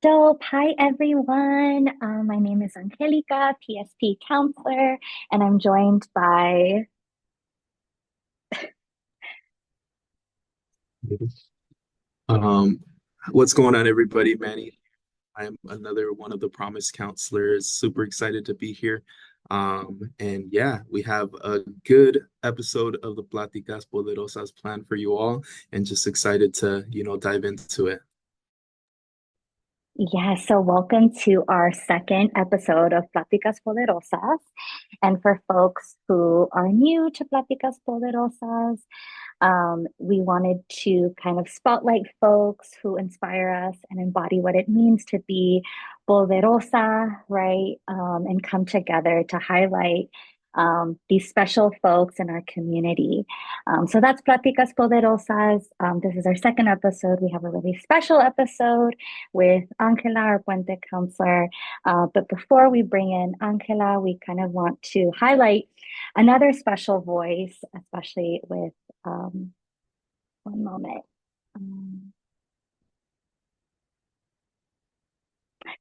Dope. Hi, everyone. My name is Angelica, PSP counselor, and I'm joined by, Um, what's going on, everybody? Manny, I'm another one of the Promise counselors. Super excited to be here. And yeah, we have a good episode of the Pláticas Poderosas planned for you all, and just excited to, dive into it. yeah, so welcome to our second episode of Pláticas Poderosas. And for folks who are new to Pláticas Poderosas, we wanted to kind of spotlight folks who inspire us and embody what it means to be poderosa, right? And come together to highlight these special folks in our community. So that's Pláticas Poderosas. This is our second episode. We have a really special episode with Angela, our Puente counselor. But before we bring in Angela, we kind of want to highlight another special voice, especially with um, one moment. Um,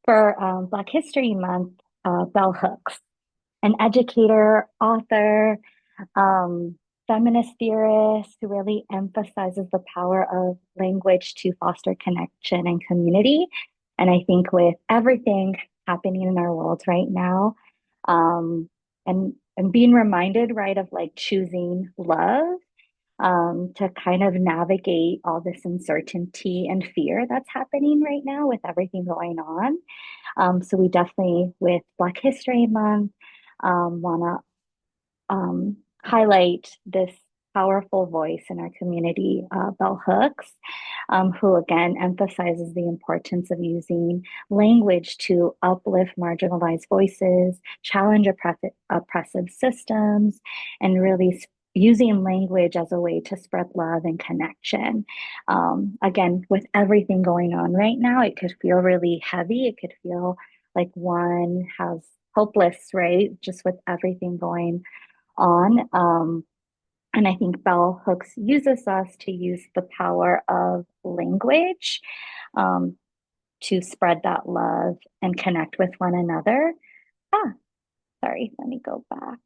for Black History Month, Bell Hooks, an educator, author, um, feminist theorist who really emphasizes the power of language to foster connection and community. And I think with everything happening in our world right now, um, and being reminded, right, of like choosing love to kind of navigate all this uncertainty and fear that's happening right now with everything going on. So we definitely, with Black History Month, want to highlight this powerful voice in our community, Bell Hooks, who again emphasizes the importance of using language to uplift marginalized voices, challenge oppressive systems, and really using language as a way to spread love and connection. Again, with everything going on right now, it could feel really heavy. It could feel like one has hopeless, right? Just with everything going on. And I think bell hooks uses us to use the power of language um, to spread that love and connect with one another. Ah, sorry, let me go back.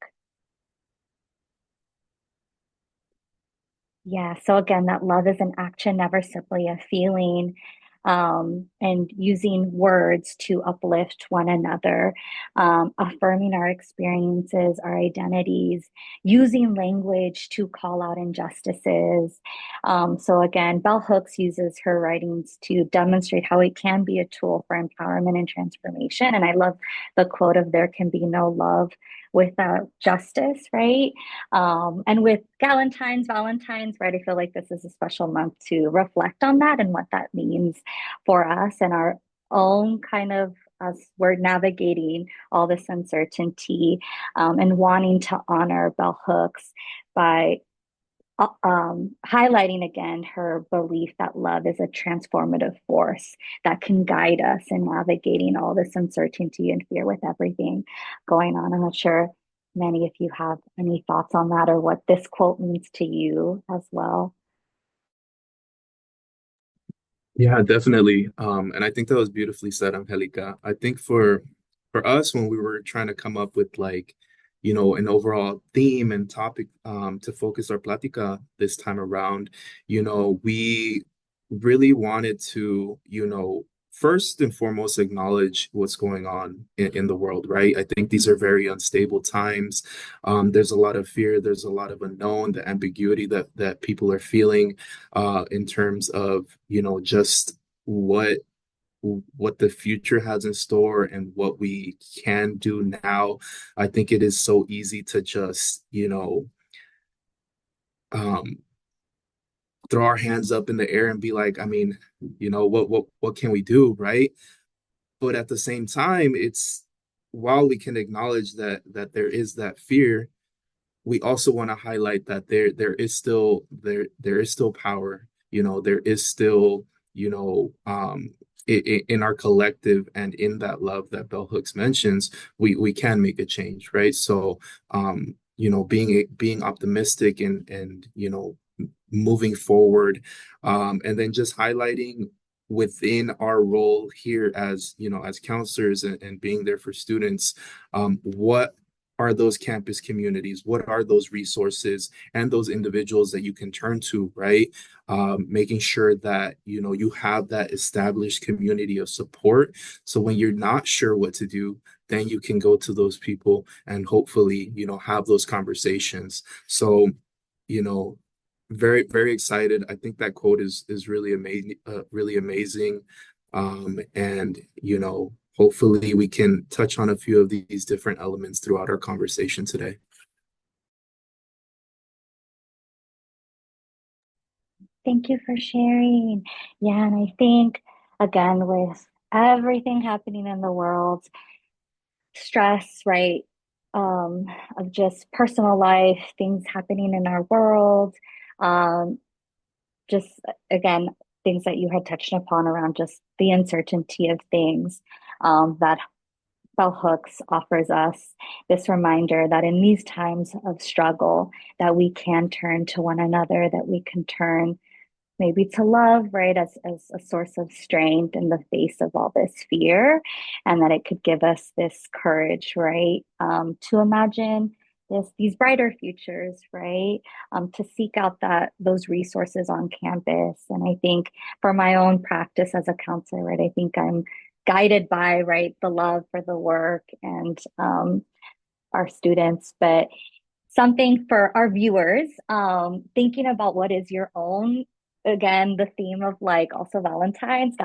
Yeah, so again, that love is an action, never simply a feeling. And using words to uplift one another, affirming our experiences, our identities, using language to call out injustices. So again, Bell Hooks uses her writings to demonstrate how it can be a tool for empowerment and transformation. And I love the quote of "There can be no love without justice," right? And with Valentine's, right, I feel like this is a special month to reflect on that and what that means for us and our own kind of as we're navigating all this uncertainty and wanting to honor Bell Hooks by highlighting again her belief that love is a transformative force that can guide us in navigating all this uncertainty and fear with everything going on. I'm not sure, Manny, if you have any thoughts on that or what this quote means to you as well. Yeah, definitely. And I think that was beautifully said, Angelica. I think for us, when we were trying to come up with like, an overall theme and topic to focus our plática this time around, we really wanted to, first and foremost acknowledge what's going on in the world, right? I think these are very unstable times. There's a lot of fear, there's a lot of unknown, the ambiguity that people are feeling in terms of just what the future has in store and what we can do now. I think it is so easy to just um, throw our hands up in the air and be like, I mean, what can we do, right? But at the same time, it's while we can acknowledge that there is that fear, we also want to highlight that there is still power. There is still in our collective and in that love that Bell Hooks mentions, we can make a change, right? So being optimistic and moving forward, and then just highlighting within our role here as, you know, as counselors and being there for students, what are those campus communities? What are those resources and those individuals that you can turn to, right? Making sure that, you know, you have that established community of support. So when you're not sure what to do, then you can go to those people and hopefully, you know, have those conversations. So, you know, very, very excited. I think that quote is really amazing, really amazing. And you know, hopefully we can touch on a few of these different elements throughout our conversation today. Thank you for sharing. Yeah, and I think again with everything happening in the world, stress, right? Um, of just personal life, things happening in our world, um, just again, things that you had touched upon around just the uncertainty of things, that Bell Hooks offers us this reminder that in these times of struggle, that we can turn to one another, that we can turn maybe to love, right, as a source of strength in the face of all this fear, and that it could give us this courage, right, to imagine these brighter futures, right, to seek out those resources on campus. And I think for my own practice as a counselor, right, I think I'm guided by, right, the love for the work and our students, but something for our viewers, thinking about what is your own, again, the theme of like also Valentine's,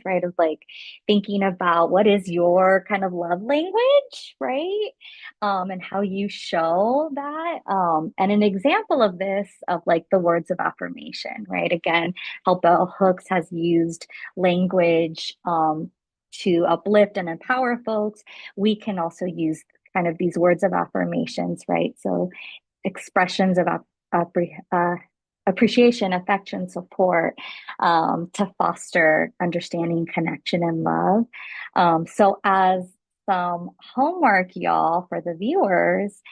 right? Of like thinking about what is your kind of love language, right? And how you show that. And an example of this, of like the words of affirmation, right? Again, how Bell Hooks has used language to uplift and empower folks. We can also use kind of these words of affirmations, right? So expressions of appreciation, affection, support, to foster understanding, connection, and love. So as some homework, y'all, for the viewers.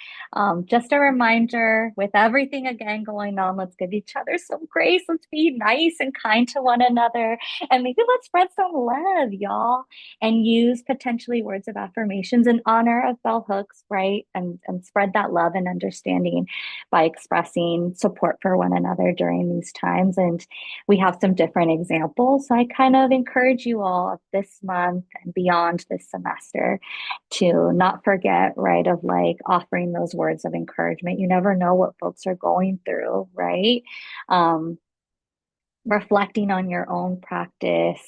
Just a reminder, with everything again going on, let's give each other some grace. Let's be nice and kind to one another. And maybe let's spread some love, y'all, and use potentially words of affirmations in honor of bell hooks, right? And spread that love and understanding by expressing support for one another during these times. And we have some different examples. So I kind of encourage you all this month and beyond this semester to not forget, right, of like offering those words of encouragement. You never know what folks are going through, right? Um, Reflecting on your own practice,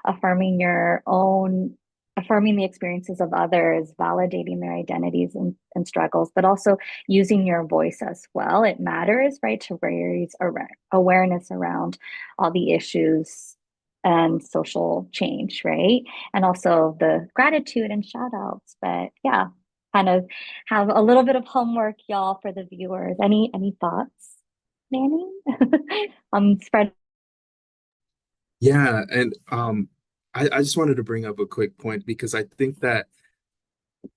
affirming your own, affirming the experiences of others, validating their identities and struggles, but also using your voice as well. It matters, right, to raise awareness around all the issues and social change, right? And also the gratitude and shout outs. But yeah, kind of have a little bit of homework, y'all, for the viewers. Any thoughts, Manny? Spread. Yeah, and I just wanted to bring up a quick point because I think that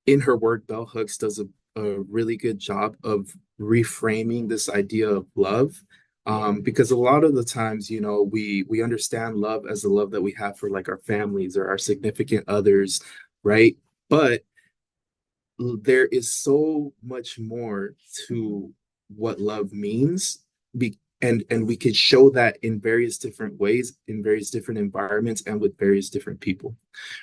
in her work, Bell Hooks does a really good job of reframing this idea of love. Because a lot of the times, you know, we understand love as the love that we have for like our families or our significant others, right? But there is so much more to what love means. And we could show that in various different ways, in various different environments, and with various different people,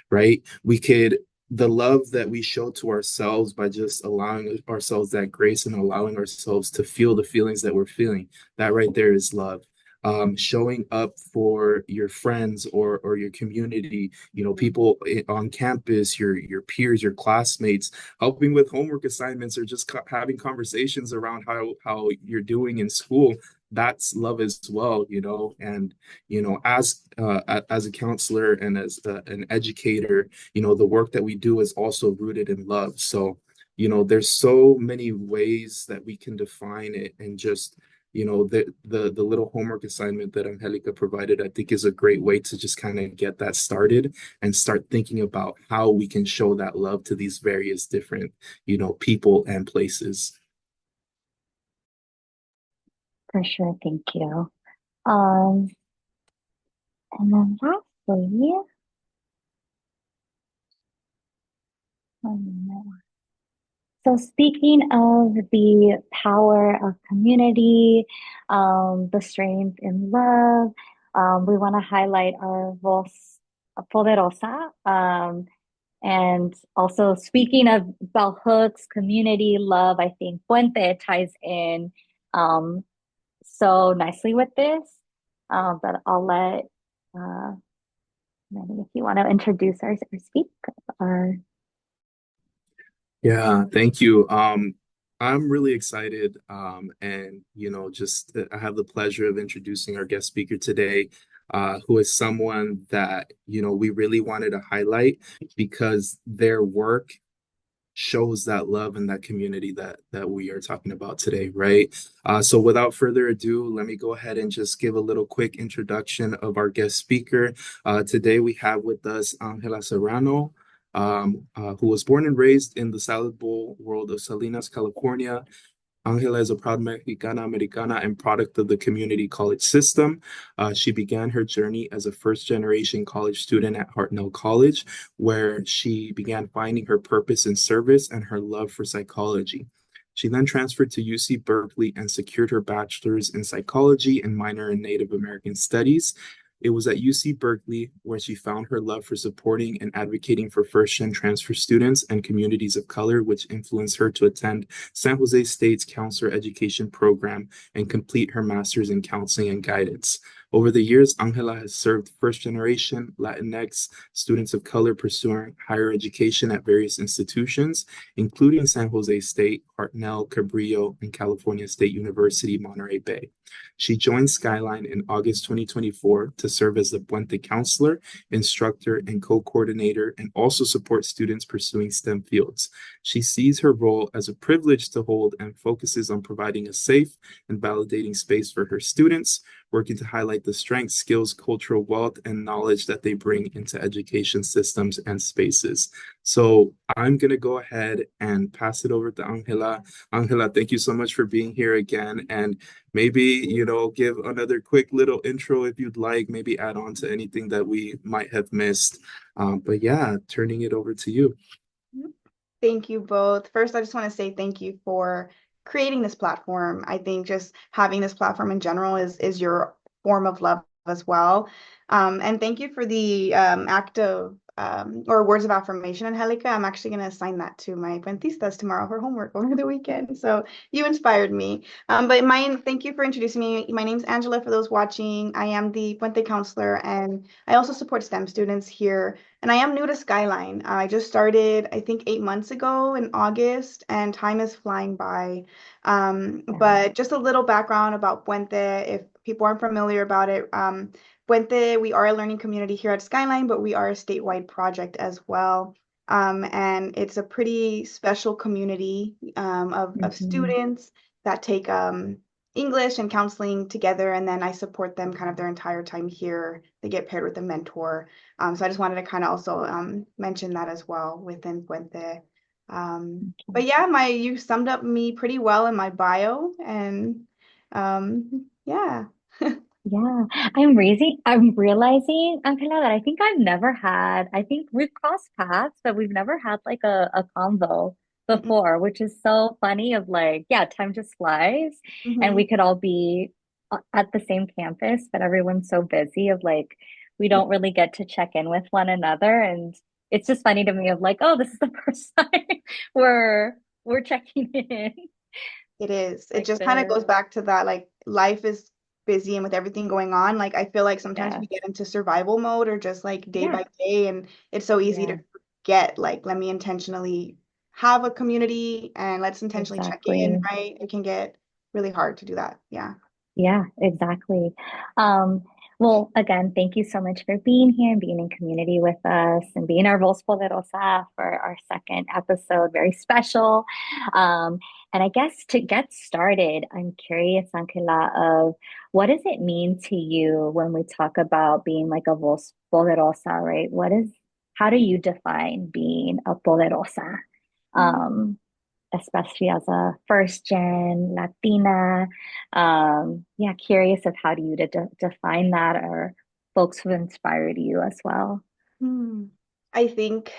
right? We could, the love that we show to ourselves by just allowing ourselves that grace and allowing ourselves to feel the feelings that we're feeling, that right there is love. Showing up for your friends or your community, you know, people on campus, your peers, your classmates, helping with homework assignments or just having conversations around how you're doing in school. That's love as well, you know. And you know, as a counselor and as an educator, you know, the work that we do is also rooted in love. So, you know, there's so many ways that we can define it, and just, you know, the little homework assignment that Angelica provided, I think is a great way to just kind of get that started and start thinking about how we can show that love to these various different, you know, people and places. For sure, thank you. Um, and then Yeah. Um, So speaking of the power of community, the strength in love, we want to highlight our voz poderosa. And also speaking of bell hooks, community, love, I think Puente ties in um, so nicely with this. But I'll let uh, Manny, if you want to introduce or speak. Or Yeah, thank you. I'm really excited, and just I have the pleasure of introducing our guest speaker today, who is someone that we really wanted to highlight because their work shows that love and that community that we are talking about today, right? So without further ado, let me go ahead and just give a little quick introduction of our guest speaker. Today we have with us Angela Serrano, who was born and raised in the salad bowl world of Salinas, California. Angela is a proud Mexicana Americana and product of the community college system. She began her journey as a first generation college student at Hartnell College, where she began finding her purpose in service and her love for psychology. She then transferred to UC Berkeley and secured her bachelor's in psychology and minor in Native American studies. It was at UC Berkeley where she found her love for supporting and advocating for first-gen transfer students and communities of color, which influenced her to attend San Jose State's counselor education program and complete her master's in counseling and guidance. Over the years, Angela has served first generation Latinx students of color pursuing higher education at various institutions, including San Jose State, Hartnell, Cabrillo, and California State University, Monterey Bay. She joined Skyline in August 2024 to serve as the Puente counselor, instructor, and co coordinator, and also support students pursuing STEM fields. She sees her role as a privilege to hold and focuses on providing a safe and validating space for her students, working to highlight the strengths, skills, cultural wealth, and knowledge that they bring into education systems and spaces. So I'm going to go ahead and pass it over to Angela. Angela, thank you so much for being here again. And maybe, give another quick little intro if you'd like, maybe add on to anything that we might have missed. But yeah, turning it over to you. Thank you both. First, I just want to say thank you for creating this platform. I think just having this platform in general is your form of love as well. And thank you for the act of or words of affirmation, Angelica. I'm actually going to assign that to my Puentistas tomorrow for homework over the weekend. So you inspired me. Thank you for introducing me. My name's Angela, for those watching. I am the Puente counselor, and I also support STEM students here, and I am new to Skyline. I just started, I think, 8 months ago in August, and time is flying by. But just a little background about Puente, if people aren't familiar about it. Puente, we are a learning community here at Skyline, but we are a statewide project as well. And it's a pretty special community of mhm. students that take English and counseling together, and then I support them kind of their entire time here. They get paired with a mentor. So I just wanted to kind of also mention that as well within Puente. But yeah, you summed up me pretty well in my bio, and yeah. Yeah, I'm realizing, Angela, that I think I think we've crossed paths, but we've never had like a convo before, which is so funny of like, yeah, time just flies and we Mhm. could all be at the same campus, but everyone's so busy of like, we don't really get to check in with one another. And it's just funny to me of like, oh, this is the first time we're, we're checking in It is. It like just kind of this. goes back to that, like life is busy and with everything going on, like I feel like sometimes we Yes. get into survival mode or just like day Yeah. by day, and it's so easy to Yeah. forget, like, let me intentionally have a community and let's intentionally check in, Exactly. right? It can get really hard to do that. Yeah. Yeah, exactly. Um, well, again, thank you so much for being here and being in community with us and being our Voz Poderosa for our second episode. Very special. Um, and I guess to get started, I'm curious, Angela, of what does it mean to you when we talk about being like a Voz Poderosa, right? How do you define being a Poderosa? Mhm. Um, Especially as a first gen Latina. Yeah, curious of how do you define that or folks who inspired you as well? I think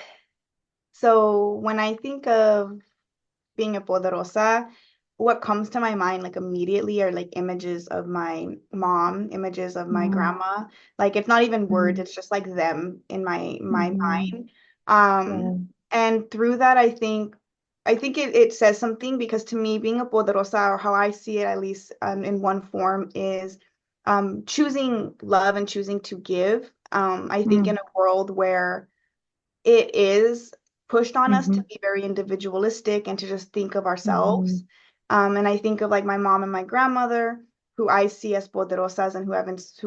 so. When I think of being a poderosa, what comes to my mind like immediately are like images of my mom, images of my Mm, grandma. Like it's not even words, mm, it's just like them in my mhm. mind. Um, Yeah. and through that, I think it says something because to me, being a poderosa, or how I see it at least in one form, is choosing love and choosing to give. I think in Mm, a world where it is pushed on us to mhm, be very individualistic and to just think of ourselves. mhm, And I think of like my mom and my grandmother, who I see as poderosas and who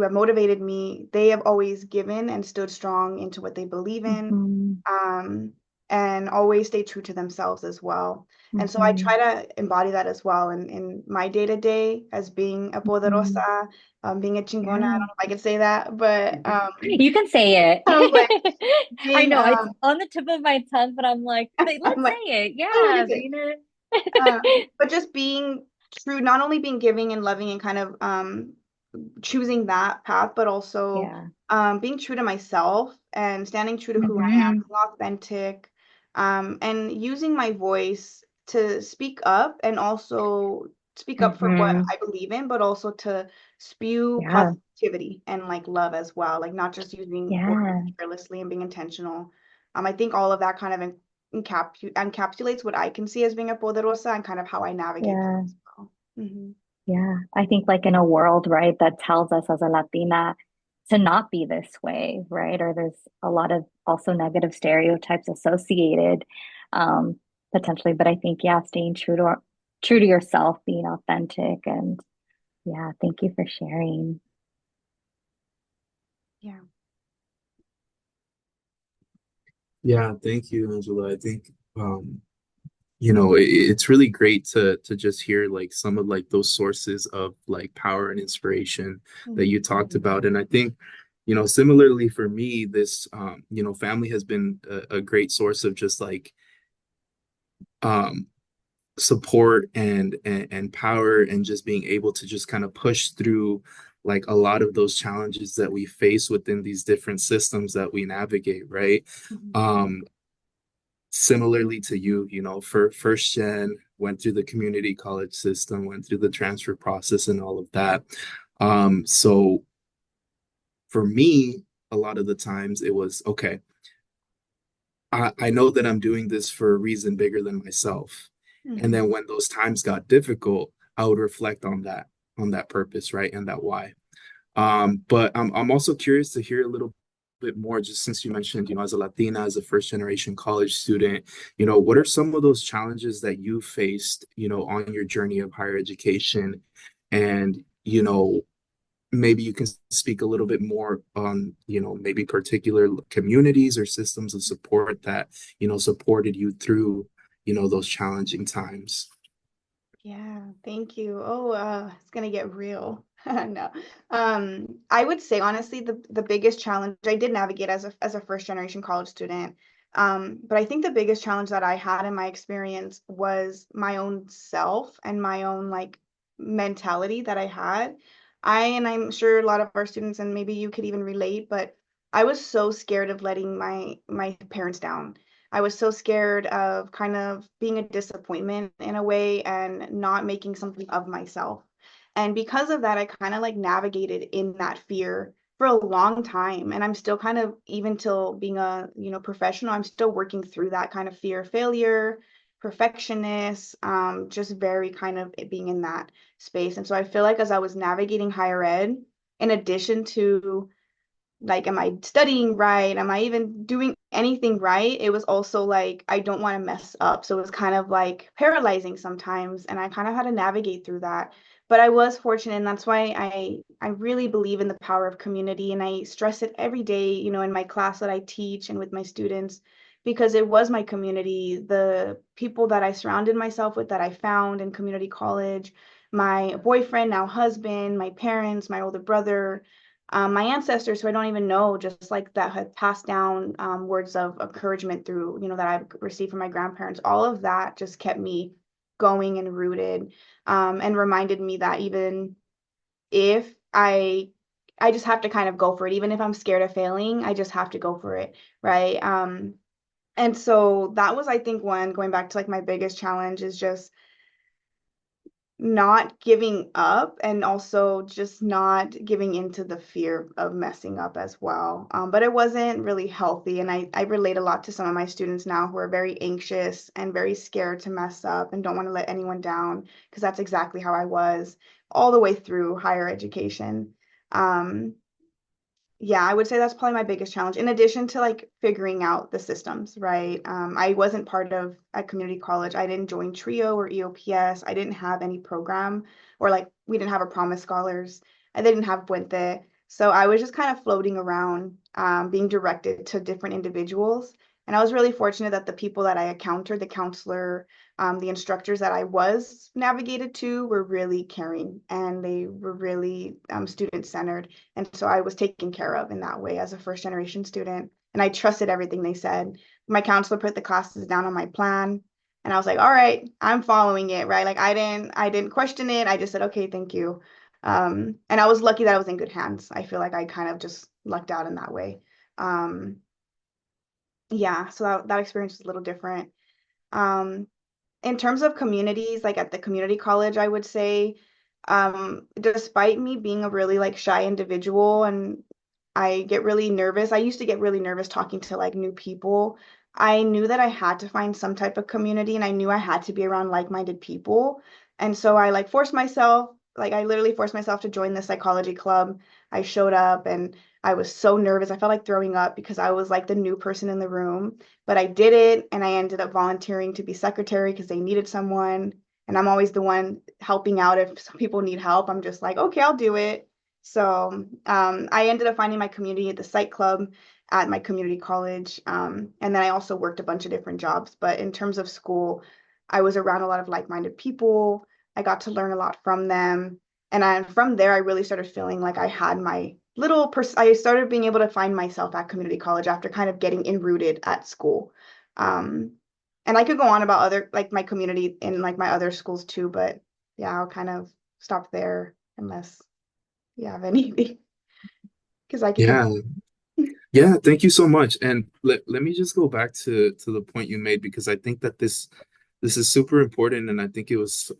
have motivated me. They have always given and stood strong into what they believe in, mhm, um, and always stay true to themselves as well. And so I mhm. try to embody that as well in my day to day as being a Mhm. poderosa, being a chingona. I don't Yeah. know if I can say that, but You can say like it. I being know it's on the tip of my tongue, but I'm like, I'm let's like, say it. what do we Yeah, say? being a But just being true, not only being giving and loving and kind of choosing that path, but also yeah. being true to myself and standing true to who I am, Hmm. being authentic, and using my voice to speak up and also speak up for what Hmm. I believe in, but also to spew Yeah. positivity and like love as well, like not just using words Yeah. carelessly and being intentional. I think all of that kind of encapsulates what I can see as being a poderosa and kind of how I navigate that Yeah. as well. Hmm. Yeah. I think like in a world, right, that tells us as a Latina to not be this way, right? Or there's a lot of also negative stereotypes associated, um, potentially. But I think, yeah, staying true to yourself, being authentic, and yeah, thank you for sharing. Yeah. Yeah, thank you, Angela. I think it's really great to just hear like some of like those sources of like power and inspiration that you Mhm. talked about. And I think, similarly for me, this family has been a great source of just like um support and power and just being able to just kind of push through like a lot of those challenges that we face within these different systems that we navigate, right? Mhm. Um, Similarly to you, for first gen, went through the community college system, went through the transfer process and all of that. So for me, a lot of the times it was okay, I know that I'm doing this for a reason bigger than myself. And Mhm. then when those times got difficult, I would reflect on that purpose, right? And that why. But I'm also curious to hear a little bit more, just since you mentioned, as a Latina, as a first generation college student, what are some of those challenges that you faced, on your journey of higher education? And, maybe you can speak a little bit more on, maybe particular communities or systems of support that, supported you through, those challenging times. Yeah, thank you. Oh, it's gonna get real. No. I would say honestly, the biggest challenge I did navigate as a first generation college student. But I think the biggest challenge that I had in my experience was my own self and my own like mentality that I had. And I'm sure a lot of our students, and maybe you could even relate, but I was so scared of letting my parents down. I was so scared of kind of being a disappointment in a way and not making something of myself. And because of that, I kind of like navigated in that fear for a long time. And I'm still kind of, even till being a, professional, I'm still working through that kind of fear of failure, perfectionist, just very kind of being in that space. And so I feel like as I was navigating higher ed, in addition to like, am I studying right? Am I even doing anything right? It was also like, I don't want to mess up. So it was kind of like paralyzing sometimes. And I kind of had to navigate through that. But I was fortunate. And that's why I really believe in the power of community. And I stress it every day, in my class that I teach and with my students, because it was my community, the people that I surrounded myself with that I found in community college, my boyfriend, now husband, my parents, my older brother, my ancestors who I don't even know, just like that had passed down words of encouragement through, that I've received from my grandparents. All of that just kept me going and rooted, and reminded me that even if I I just have to kind of go for it. Even if I'm scared of failing, I just have to go for it, right? And so that was, I think, one, going back to like my biggest challenge is just not giving up and also just not giving into the fear of messing up as well. But it wasn't really healthy. And I relate a lot to some of my students now who are very anxious and very scared to mess up and don't want to let anyone down, because that's exactly how I was all the way through higher education. Um, yeah, I would say that's probably my biggest challenge, in addition to like figuring out the systems, right? I wasn't part of a community college. I didn't join TRIO or EOPS. I didn't have any program, or like we didn't have a Promise Scholars. I didn't have Puente. So I was just kind of floating around, being directed to different individuals. And I was really fortunate that the people that I encountered, the counselor, the instructors that I was navigated to, were really caring, and they were really student centered. And so I was taken care of in that way as a first generation student. And I trusted everything they said. My counselor put the classes down on my plan. And I was like, all right, I'm following it, right? Like I didn't question it. I just said, okay, thank you. And I was lucky that I was in good hands. I feel like I kind of just lucked out in that way. Um, yeah, so that experience was a little different. Um, in terms of communities, like at the community college, I would say, despite me being a really like shy individual and I get really nervous, I used to get really nervous talking to like new people. I knew that I had to find some type of community, and I knew I had to be around like-minded people. And so I like forced myself, like I literally forced myself to join the psychology club. I showed up and I was so nervous. I felt like throwing up because I was like the new person in the room, but I did it, and I ended up volunteering to be secretary because they needed someone. And I'm always the one helping out if some people need help. I'm just like, okay, I'll do it. So I ended up finding my community at the psych club at my community college. And then I also worked a bunch of different jobs. But in terms of school, I was around a lot of like-minded people. I got to learn a lot from them. From there, I really started feeling like I had my I started being able to find myself at community college after kind of getting enrooted at school. Um, and I could go on about other, like my community in like my other schools too, but yeah, I'll kind of stop there unless you have anything, because I could Yeah. continue. Yeah, thank you so much. And let me just go back to the point you made, because I think that this is super important, and I think it was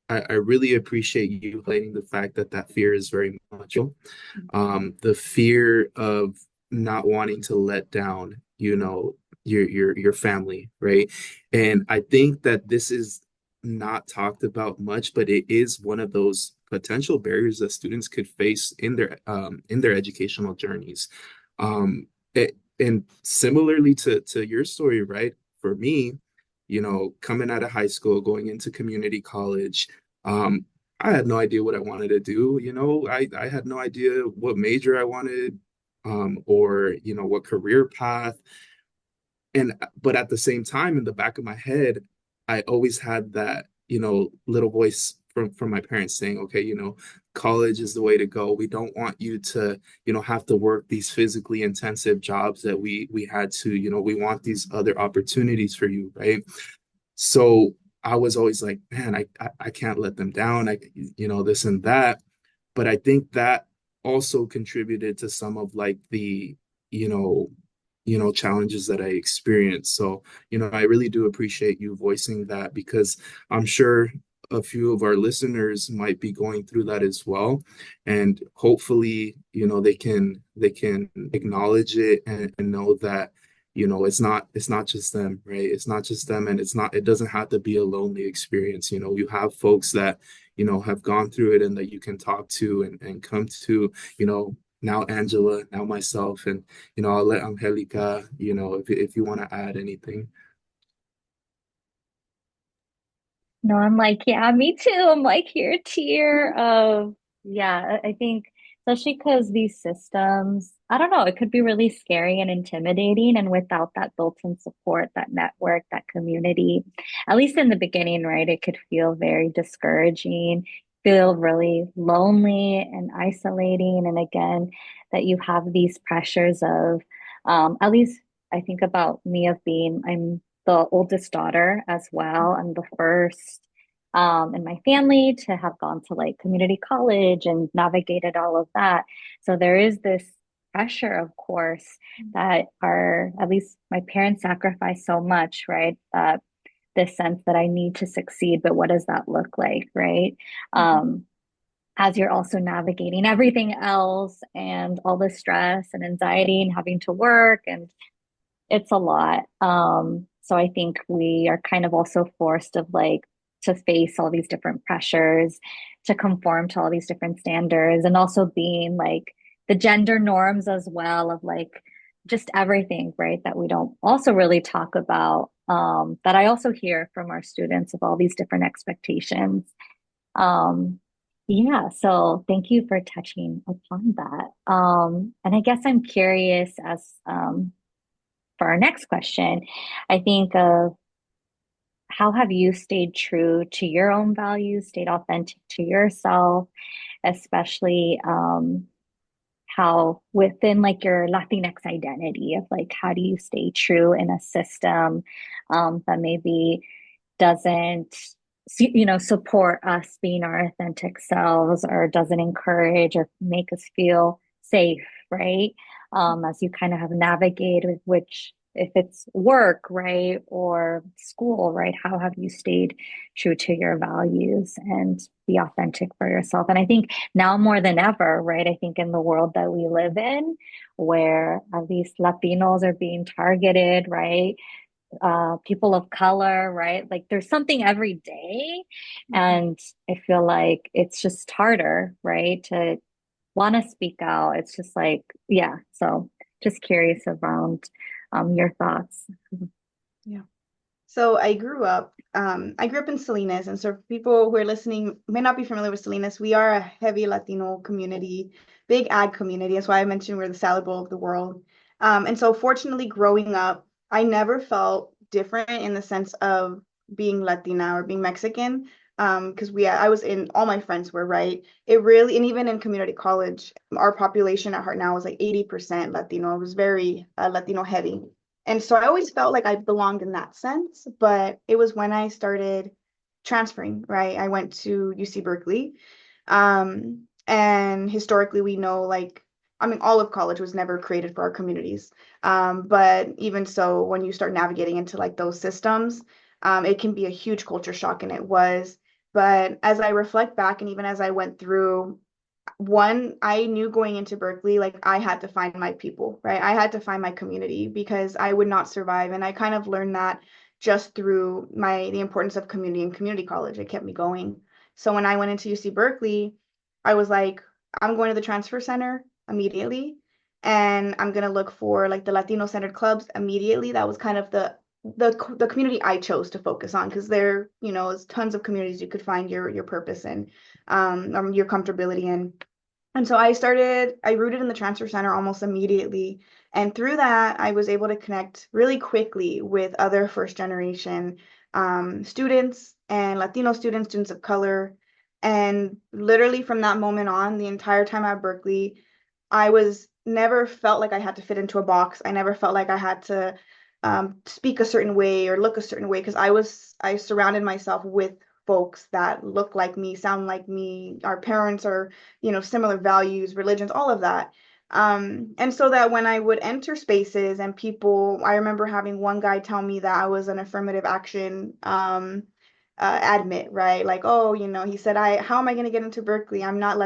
I really appreciate you highlighting the fact that that fear is very much real. The fear of not wanting to let down, your family, right? And I think that this is not talked about much, but it is one of those potential barriers that students could face in their educational journeys. And similarly to your story, right? For me, coming out of high school, going into community college, um, I had no idea what I wanted to do. I had no idea what major I wanted, or what career path. And but at the same time, in the back of my head, I always had that, little voice from my parents saying, okay, college is the way to go. We don't want you to, have to work these physically intensive jobs that we had to, we want these other opportunities for you, right? So I was always like, man, I can't let them down. This and that. But I think that also contributed to some of like the, you know, challenges that I experienced. So, I really do appreciate you voicing that, because I'm sure a few of our listeners might be going through that as well. And hopefully, they can acknowledge it, and know that it's not just them, right? It's not just them, and it doesn't have to be a lonely experience. You have folks that have gone through it, and that you can talk to, and come to, now Angela, now myself. And I'll let Angelica, if you want to add anything. No, I'm like, yeah, me too. I'm like here, tier of, yeah, I think, especially because these systems, I don't know, it could be really scary and intimidating. And without that built-in support, that network, that community, at least in the beginning, right, it could feel very discouraging, feel really lonely and isolating. And again, that you have these pressures of, at least I think about me of being, I'm the oldest daughter as well. I'm the first. in my family to have gone to like community college and navigated all of that. So there is this pressure, of course, that our, at least my parents sacrificed so much, right? This sense that I need to succeed, but what does that look like, right? As you're also navigating everything else and all the stress and anxiety and having to work, and it's a lot. So I think we are kind of also forced of like to face all these different pressures, to conform to all these different standards, and also being like the gender norms as well of like just everything, right? That we don't also really talk about. That I also hear from our students of all these different expectations. Um, yeah, so thank you for touching upon that. And I guess I'm curious as for our next question, I think of how have you stayed true to your own values, stayed authentic to yourself, especially how within like your Latinx identity of like how do you stay true in a system that maybe doesn't support us being our authentic selves or doesn't encourage or make us feel safe, right? As you kind of have navigated which if it's work, right, or school, right, how have you stayed true to your values and be authentic for yourself? And I think now more than ever, right, I think in the world that we live in where at least Latinos are being targeted, right, people of color, right? Like there's something every day. And I feel like it's just harder, right? To want to speak out. It's just like, yeah. So just curious around your thoughts. Yeah. So I grew up in Salinas, and so for people who are listening may not be familiar with Salinas, we are a heavy Latino community, big ag community. That's why I mentioned we're the salad bowl of the world. And so fortunately, growing up, I never felt different in the sense of being Latina or being Mexican. Because I was in, all my friends were, right. It really, and even in community college, our population at heart now was like 80% Latino. It was very Latino heavy. And so I always felt like I belonged in that sense, but it was when I started transferring, right? I went to UC Berkeley. And historically, we know, like, I mean, all of college was never created for our communities. But even so, when you start navigating into like those systems, it can be a huge culture shock, and it was. But as I reflect back, and even as I went through one, I knew going into Berkeley, like I had to find my people, right? I had to find my community because I would not survive. And I kind of learned that just through the importance of community and community college. It kept me going. So when I went into UC Berkeley, I was like, I'm going to the transfer center immediately. And I'm gonna look for like the Latino centered clubs immediately. That was kind of the community I chose to focus on because there's tons of communities you could find your purpose in, your comfortability in. And so I rooted in the transfer center almost immediately. And through that, I was able to connect really quickly with other first generation students and Latino students, students of color. And literally from that moment on, the entire time at Berkeley, I was never felt like I had to fit into a box. I never felt like I had to speak a certain way or look a certain way because I surrounded myself with folks that look like me, sound like me. Our parents are, similar values, religions, all of that. And so that when I would enter spaces and people, I remember having one guy tell me that I was an affirmative action admit, right? Like, oh, he said, how am I going to get into Berkeley? I'm not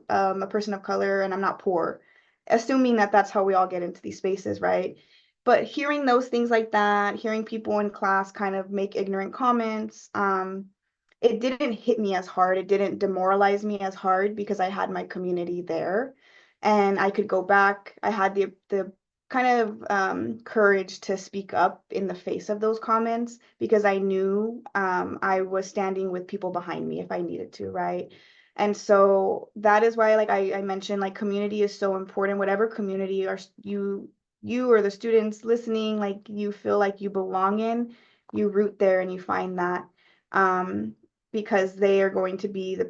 a person of color and I'm not poor, assuming that that's how we all get into these spaces, right? But hearing those things like that, hearing people in class kind of make ignorant comments, it didn't hit me as hard. It didn't demoralize me as hard because I had my community there and I could go back. I had the kind of courage to speak up in the face of those comments because I knew I was standing with people behind me if I needed to, right? And so that is why, like I mentioned, like community is so important. Whatever community or you or the students listening, like you feel like you belong in, you root there and you find that because they are going to be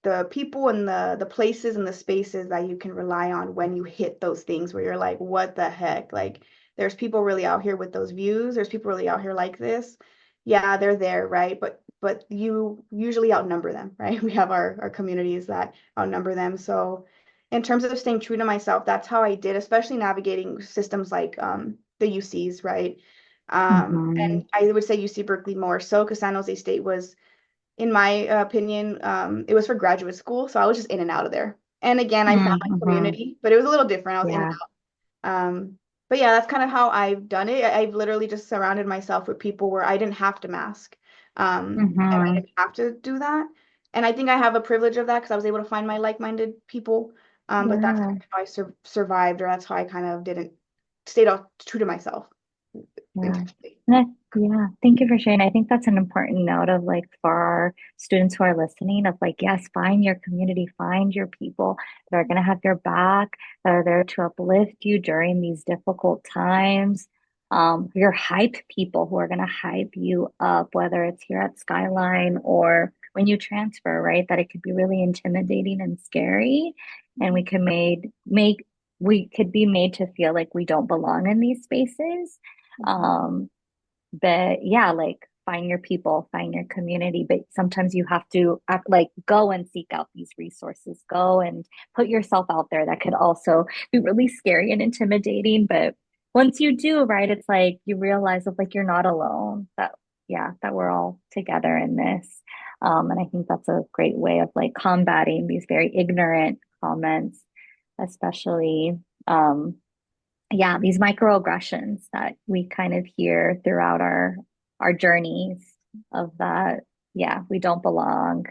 the people and the places and the spaces that you can rely on when you hit those things where you're like, what the heck? Like there's people really out here with those views. There's people really out here like this. Yeah, they're there, right? But but you usually outnumber them, right? We have our communities that outnumber them. So in terms of staying true to myself, that's how I did, especially navigating systems like the UCs, right? Mm-hmm. And I would say UC Berkeley more so because San Jose State was, in my opinion, it was for graduate school. So I was just in and out of there. And again, I found my Mm-hmm. community, but it was a little different. I was in and Yeah. out. But yeah, that's kind of how I've done it. I've literally just surrounded myself with people where I didn't have to mask. And I Mm-hmm. didn't have to do that. And I think I have a privilege of that because I was able to find my like-minded people. But that's Yeah. kind of how I survived, or that's how I kind of didn't stayed true to myself Yeah. intentionally. And yeah, thank you for sharing. I think that's an important note of like for our students who are listening of like, yes, find your community, find your people that are going to have your back, that are there to uplift you during these difficult times. Your hype people who are going to hype you up, whether it's here at Skyline or when you transfer, right? That it could be really intimidating and scary. And we can we could be made to feel like we don't belong in these spaces. Mhm. Um, but yeah, like find your people, find your community. But sometimes you have to like go and seek out these resources, go and put yourself out there. That could also be really scary and intimidating. But once you do, right, it's like you realize that like you're not alone. That yeah, that we're all together in this. And I think that's a great way of like combating these very ignorant comments, especially yeah, these microaggressions that we kind of hear throughout our journeys of that, yeah, we don't belong.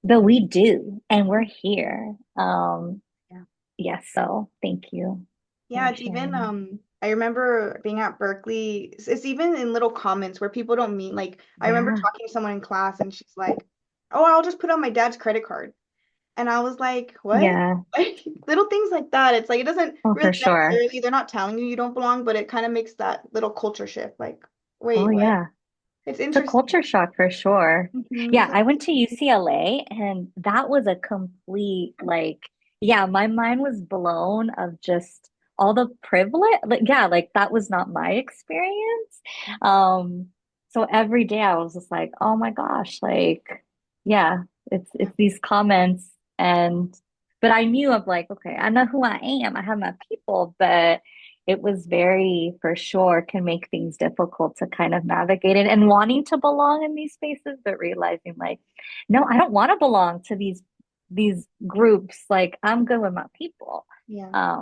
But we do, and we're here. Yeah. Yeah, so thank you Yeah, for it's even sharing. I remember being at Berkeley. It's even in little comments where people don't mean, like I remember Yeah, talking to someone in class and she's like, "Oh, I'll just put on my dad's credit card." And I was like, "What?" yeah, Like little things like that. It's like it doesn't oh, really for sure. necessarily, they're not telling you you don't belong, but it kind of makes that little culture shift. Like, Oh, wait, what? yeah. It's It's a culture interesting. shock for sure. Yeah, So, I went to UCLA and that was a complete like yeah, my mind was blown of just all the privilege. Like yeah, like that was not my experience. Um so every day I was just like, "Oh my gosh, like yeah, yeah. it's these comments and but I knew of like, okay, I know who I am. I have my people, but it was very, for sure, can make things difficult to kind of navigate it and wanting to belong in these spaces, but realizing like, no, I don't want to belong to these groups. Like I'm good with my people. Yeah.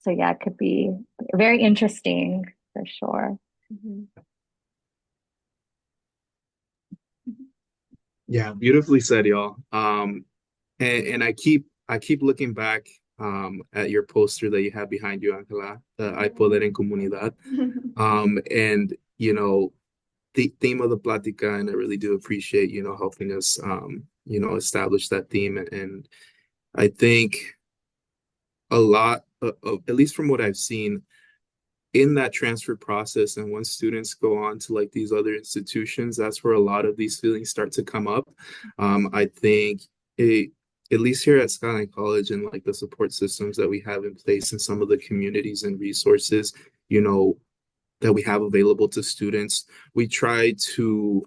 So yeah, it could be very interesting for sure. Mhm. Yeah, beautifully said, y'all. And I keep looking back at your poster that you have behind you, Angela, the I Poder en Comunidad. And you know, the theme of the Plática, and I really do appreciate, helping us establish that theme. And I think a lot of, at least from what I've seen in that transfer process, and when students go on to like these other institutions, that's where a lot of these feelings start to come up. I think it, at least here at Skyline College and like the support systems that we have in place and some of the communities and resources, you know, that we have available to students, we try to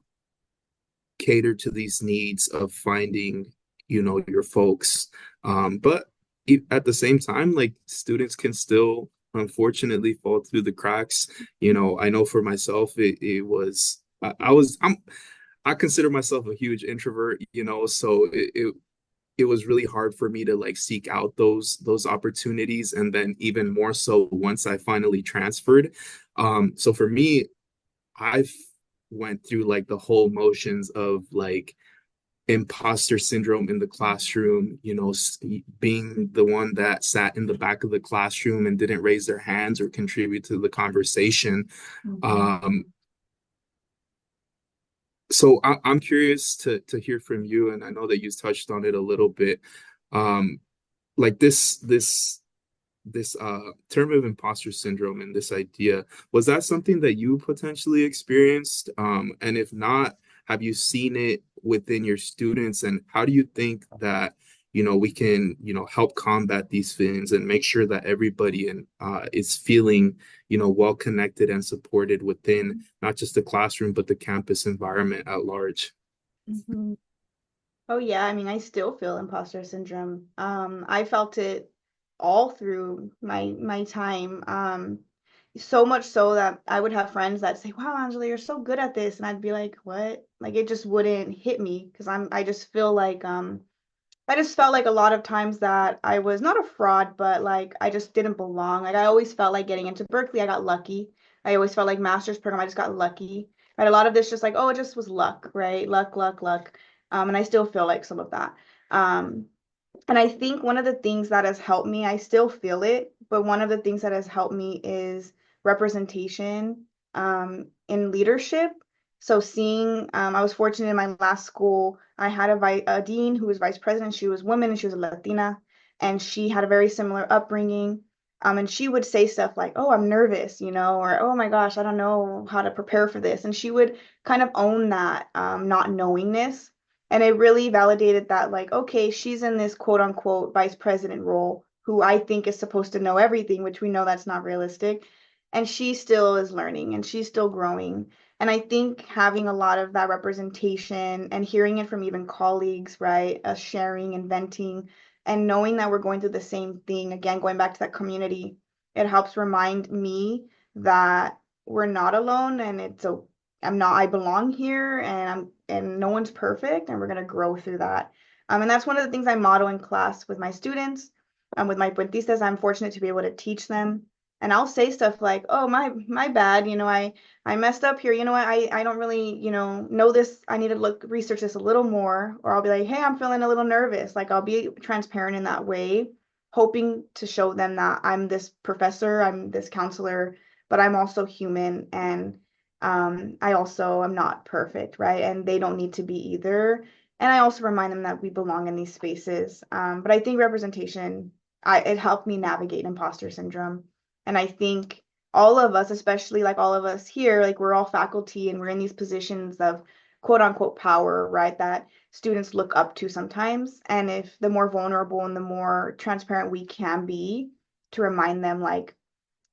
cater to these needs of finding, your folks. But at the same time, like students can still unfortunately fall through the cracks. I know for myself, it was, I consider myself a huge introvert, so it was really hard for me to like seek out those opportunities, and then even more so once I finally transferred. So for me, I've went through like the whole motions of like imposter syndrome in the classroom, being the one that sat in the back of the classroom and didn't raise their hands or contribute to the conversation. Mhm. Um, so I'm curious to hear from you, and I know that you touched on it a little bit. Um, like this term of imposter syndrome and this idea, was that something that you potentially experienced? And if not, have you seen it within your students? And how do you think that we can, help combat these feelings and make sure that everybody is feeling, well connected and supported within not just the classroom, but the campus environment at large. Mhm. Oh yeah, I mean, I still feel imposter syndrome. I felt it all through my time. So much so that I would have friends that say, "Wow, Angela, you're so good at this," and I'd be like, "What?" Like it just wouldn't hit me because I just feel like I just felt like a lot of times that I was not a fraud, but like I just didn't belong. Like I always felt like getting into Berkeley, I got lucky. I always felt like master's program, I just got lucky. Right? A lot of this just like, oh, it just was luck, right? Luck, luck, luck. And I still feel like some of that. Um, and I think one of the things that has helped me, I still feel it, but one of the things that has helped me is representation in leadership. So seeing, I was fortunate in my last school, I had a dean who was vice president. She was woman and she was a Latina, and she had a very similar upbringing. And she would say stuff like, "Oh, I'm nervous," or "Oh my gosh, I don't know how to prepare for this." And she would kind of own that not knowingness, and it really validated that, like, okay, she's in this quote unquote vice president role, who I think is supposed to know everything, which we know that's not realistic. And she still is learning and she's still growing. And I think having a lot of that representation and hearing it from even colleagues, right? Us sharing and venting and knowing that we're going through the same thing, again, going back to that community, it helps remind me that we're not alone and I belong here and no one's perfect and we're gonna grow through that. And that's one of the things I model in class with my students, with my puentistas. I'm fortunate to be able to teach them. And I'll say stuff like, "Oh, my bad, I messed up here. You know what? I don't really, know this. I need to research this a little more." Or I'll be like, "Hey, I'm feeling a little nervous." Like I'll be transparent in that way, hoping to show them that I'm this professor, I'm this counselor, but I'm also human and I also am not perfect, right? And they don't need to be either. And I also remind them that we belong in these spaces. But I think representation, it helped me navigate imposter syndrome. And I think all of us, especially like all of us here, like we're all faculty and we're in these positions of quote unquote power, right? That students look up to sometimes. And if the more vulnerable and the more transparent we can be to remind them, like,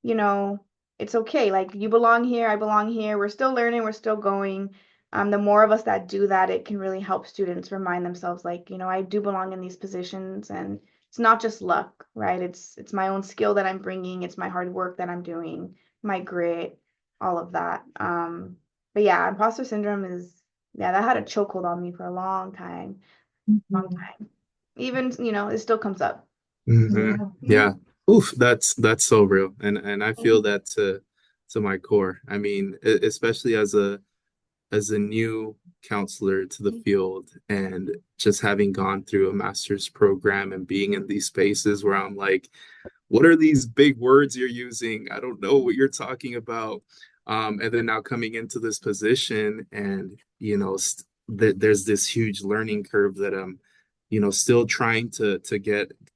you know, it's okay. Like you belong here, I belong here. We're still learning, we're still going. The more of us that do that, it can really help students remind themselves, like, I do belong in these positions, and it's not just luck, right? It's my own skill that I'm bringing. It's my hard work that I'm doing, my grit, all of that. But yeah, imposter syndrome yeah, that had a chokehold on me for a long Mhm. time. Even, it still comes up. Hmm. Yeah. Yeah. Oof, that's so real. And I feel that to my core. I mean, especially as a new counselor to the field and just having gone through a master's program and being in these spaces where I'm like, what are these big words you're using? I don't know what you're talking about. And then now coming into this position and, there's this huge learning curve that I'm, still trying to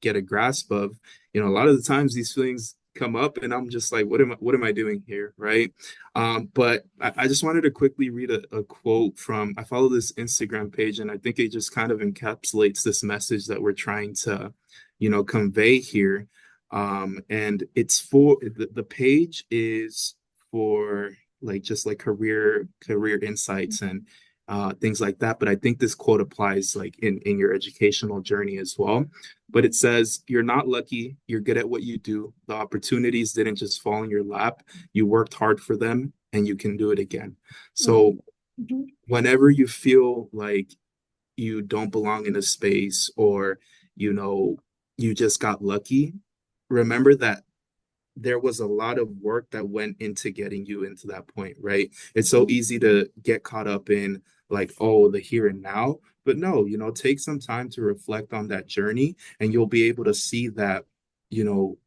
get a grasp of. A lot of the times these feelings come up and I'm just like, what am I doing here? Right. But I just wanted to quickly read a quote from, I follow this Instagram page and I think it just kind of encapsulates this message that we're trying to, convey here. And it's for the page is for like just like career insights and things like that. But I think this quote applies like in your educational journey as well. But it says, "You're not lucky. You're good at what you do. The opportunities didn't just fall in your lap. You worked hard for them, and you can do it again." So Mhm. whenever you feel like you don't belong in a space or you know you just got lucky, remember that there was a lot of work that went into getting you into that point, right? It's so easy to get caught up in like, oh, the here and now. But no, take some time to reflect on that journey and you'll be able to see that, you know,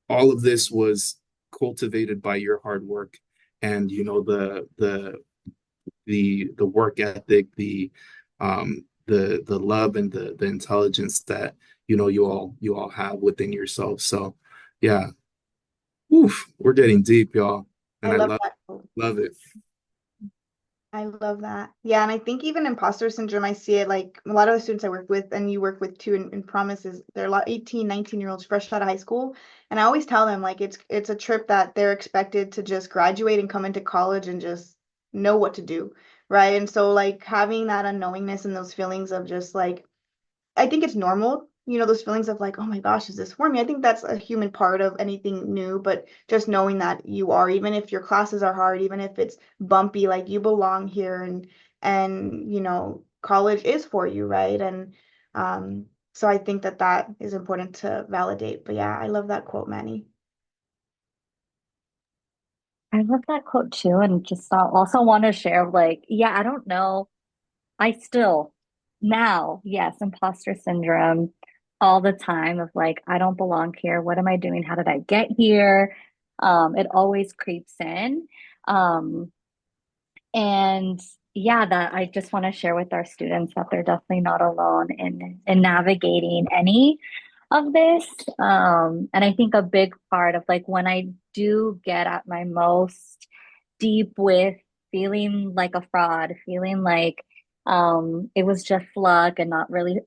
all of this was cultivated by your hard work and the work ethic, the love and the intelligence that you all have within yourself. So yeah. Oof, we're getting deep, y'all, I and I love love that. love it. I love that. Yeah, and I think even imposter syndrome, I see it like a lot of the students I work with and you work with too in promises, they're a lot 18, 19-year-olds fresh out of high school. And I always tell them like it's a trip that they're expected to just graduate and come into college and just know what to do, right? And so like having that unknowingness and those feelings of just like I think it's normal, those feelings of like, oh my gosh, is this for me? I think that's a human part of anything new, but just knowing that you are, even if your classes are hard, even if it's bumpy, like you belong here and college is for you, right? And so I think that that is important to validate. But yeah, I love that quote, Manny. I love that quote too, and just also want to share like, yeah, I don't know. I still now, yes, imposter syndrome all the time of like, I don't belong here. What am I doing? How did I get here? It always creeps in. Um, and yeah, that I just want to share with our students that they're definitely not alone in navigating any of this. And I think a big part of like when I do get at my most deep with feeling like a fraud, feeling like it was just luck and not really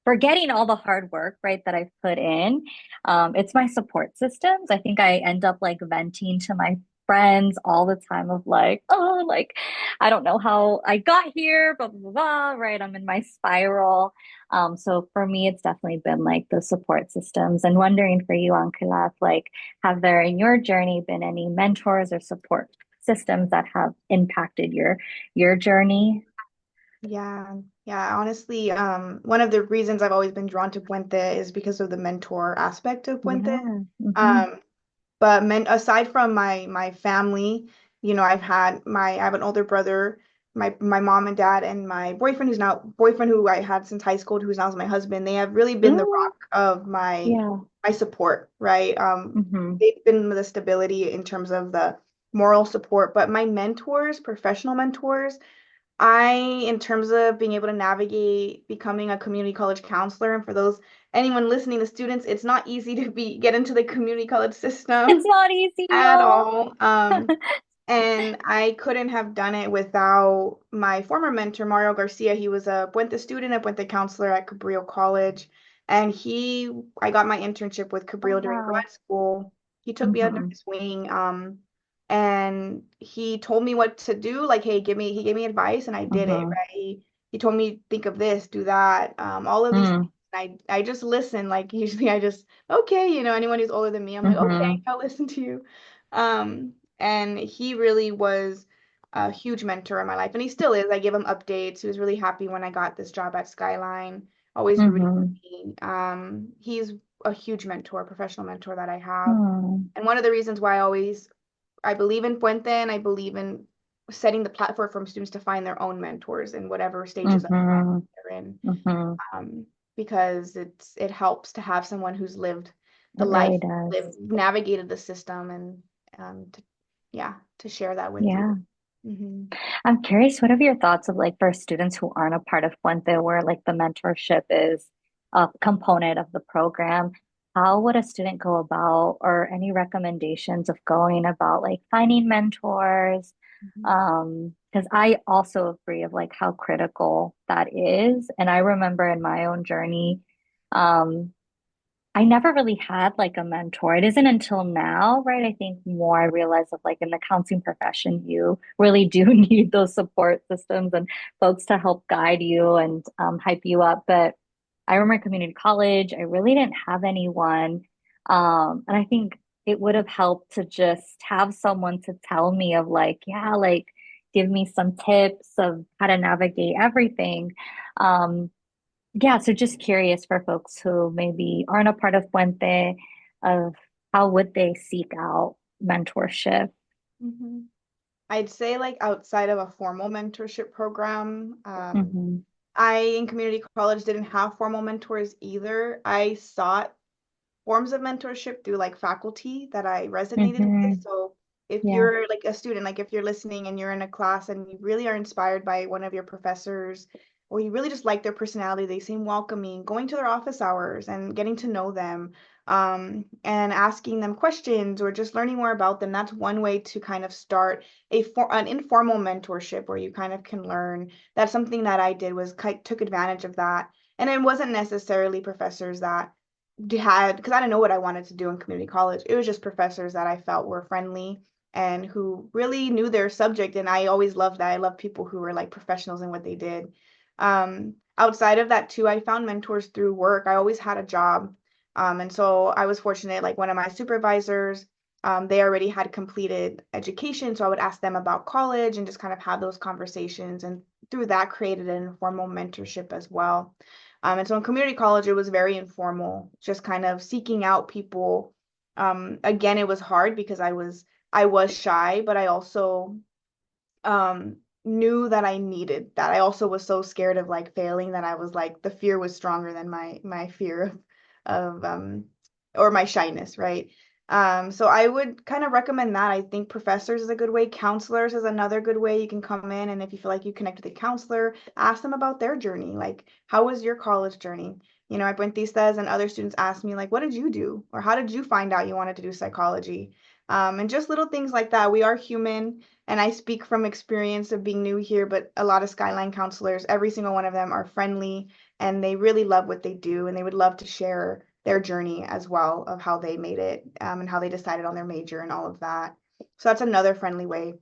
forgetting all the hard work, right, that I've put in. It's my support systems. I think I end up like venting to my friends all the time of like, oh, like, I don't know how I got here, blah, blah, blah, blah, right? I'm in my spiral. So for me, it's definitely been like the support systems and wondering for you, Ankelat, like, have there in your journey been any mentors or support systems that have impacted your journey? Yeah, yeah. Honestly, one of the reasons I've always been drawn to Puente is because of the mentor aspect of Puente. Yeah. Hmm. Um, But aside from my family, I have an older brother, my mom and dad, and my boyfriend who I had since high school, who's now my husband. They have really been the Mm, rock of yeah. my support, right? Hmm. They've been the stability in terms of the moral support. But my mentors, professional mentors, in terms of being able to navigate becoming a community college counselor, and for anyone listening, the students, it's not easy to get into the community college It's system not easy, at no. all. And I couldn't have done it without my former mentor, Mario Garcia. He was a Puente student, a Puente counselor at Cabrillo College. And I got my internship with Oh, Cabrillo during wow. grad school. He took me under Hmm. his wing. And he told me what to do. Like, hey, he gave me advice and I did it, Hmm. right? He told me, think of this, do that, all of these things. Mm. I just listen. Like, usually I just, okay, anyone who's older than me, I'm like, okay, Hmm. I'll listen to you. And he really was a huge mentor in my life, and he still is. I give him updates. He was really happy when I got this job at Skyline, always rooting Hmm. for me. He's a huge mentor, professional mentor that I have. Mm. And one of the reasons why I believe in Puente and I believe in setting the platform for students to find their own mentors in whatever stages of life Hmm. they're in. Hmm. Because it helps to have someone who's lived the It life, really does. navigated the system, and to share that with you. Yeah. Hmm. I'm curious, what are your thoughts of like for students who aren't a part of Puente, where like the mentorship is a component of the program? How would a student go about, or any recommendations of going about like finding mentors? Because I also agree of like how critical that is. And I remember in my own journey, um, I never really had like a mentor. It isn't until now, right? I think more I realize of like in the counseling profession, you really do need those support systems and folks to help guide you and hype you up. But I remember community college, I really didn't have anyone. And I think it would have helped to just have someone to tell me of like, yeah, like give me some tips of how to navigate everything. Um, yeah, so just curious for folks who maybe aren't a part of Puente, of how would they seek out mentorship? Hmm. I'd say like outside of a formal mentorship program, Hmm. I in community college didn't have formal mentors either. I sought forms of mentorship through like faculty that I resonated with. Hmm. So if Yeah. you're like a student, like if you're listening and you're in a class and you really are inspired by one of your professors, or you really just like their personality, they seem welcoming, going to their office hours and getting to know them, and asking them questions or just learning more about them. That's one way to kind of start an informal mentorship where you kind of can learn. That's something that I did, was took advantage of that. And it wasn't necessarily professors that had, because I didn't know what I wanted to do in community college. It was just professors that I felt were friendly and who really knew their subject. And I always loved that. I love people who were like professionals in what they did. Outside of that too, I found mentors through work. I always had a job. And so I was fortunate, like one of my supervisors, they already had completed education. So I would ask them about college and just kind of have those conversations. And through that, created an informal mentorship as well. And so in community college, it was very informal, just kind of seeking out people. Again, it was hard because I was shy, but I also knew that I needed that. I also was so scared of like failing that I was like, the fear was stronger than my fear of or my shyness, right? So I would kind of recommend that. I think professors is a good way. Counselors is another good way. You can come in, and if you feel like you connect with a counselor, ask them about their journey. Like, how was your college journey? You know, Aprentistas and other students ask me like, what did you do? Or how did you find out you wanted to do psychology? And just little things like that. We are human, and I speak from experience of being new here, but a lot of Skyline counselors, every single one of them are friendly, and they really love what they do, and they would love to share their journey as well of how they made it, and how they decided on their major and all of that. So that's another friendly way.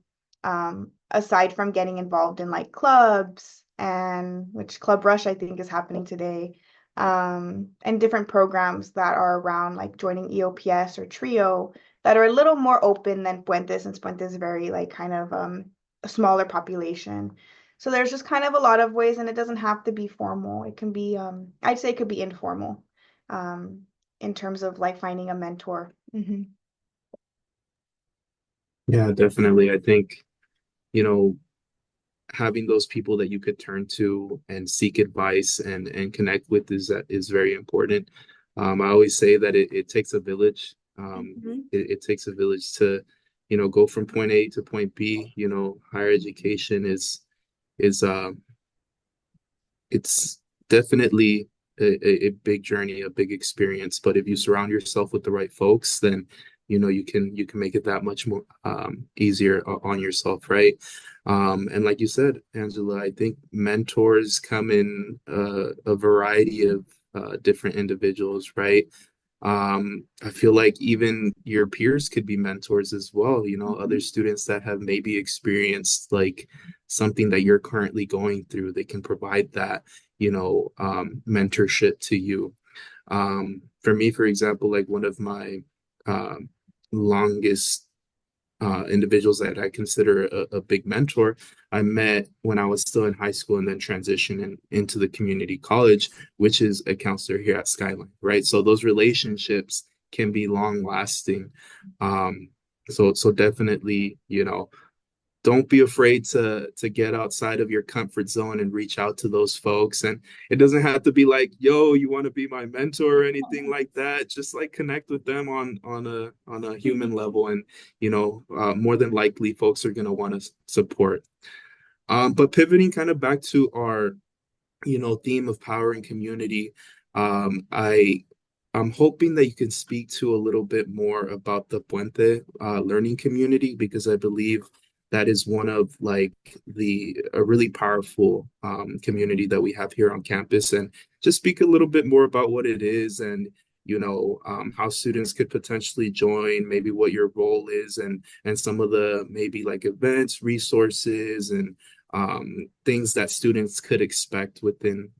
Aside from getting involved in like clubs, and which Club Rush I think is happening today, and different programs that are around, like joining EOPS or Trio, that are a little more open than Puente, since Puente is very like kind of a smaller population. So there's just kind of a lot of ways, and it doesn't have to be formal. It can be, I'd say it could be informal, um, in terms of like finding a mentor. Yeah, definitely. I think, you know, having those people that you could turn to and seek advice and connect with is very important. I always say that it takes a village. Mhm. It takes a village to, go from point A to point B. Higher education is it's definitely a big journey, a big experience. But if you surround yourself with the right folks, then you can make it that much more easier on yourself, right? And like you said, Angela, I think mentors come in a variety of different individuals, right? I feel like even your peers could be mentors as well, other students that have maybe experienced like something that you're currently going through, they can provide that, mentorship to you. For me, for example, like one of my um, longest individuals that I consider a big mentor, I met when I was still in high school and then transitioning into the community college, which is a counselor here at Skyline, right? So those relationships can be long lasting. So definitely, don't be afraid to get outside of your comfort zone and reach out to those folks. And it doesn't have to be like, yo, you want to be my mentor or anything like that. Just like connect with them on a human level, and more than likely folks are going to want to support. But pivoting kind of back to our theme of power and community, I'm hoping that you can speak to a little bit more about the Puente learning community, because I believe that is one of like a really powerful community that we have here on campus. And just speak a little bit more about what it is, and how students could potentially join, maybe what your role is, and some of the maybe like events, resources, and things that students could expect within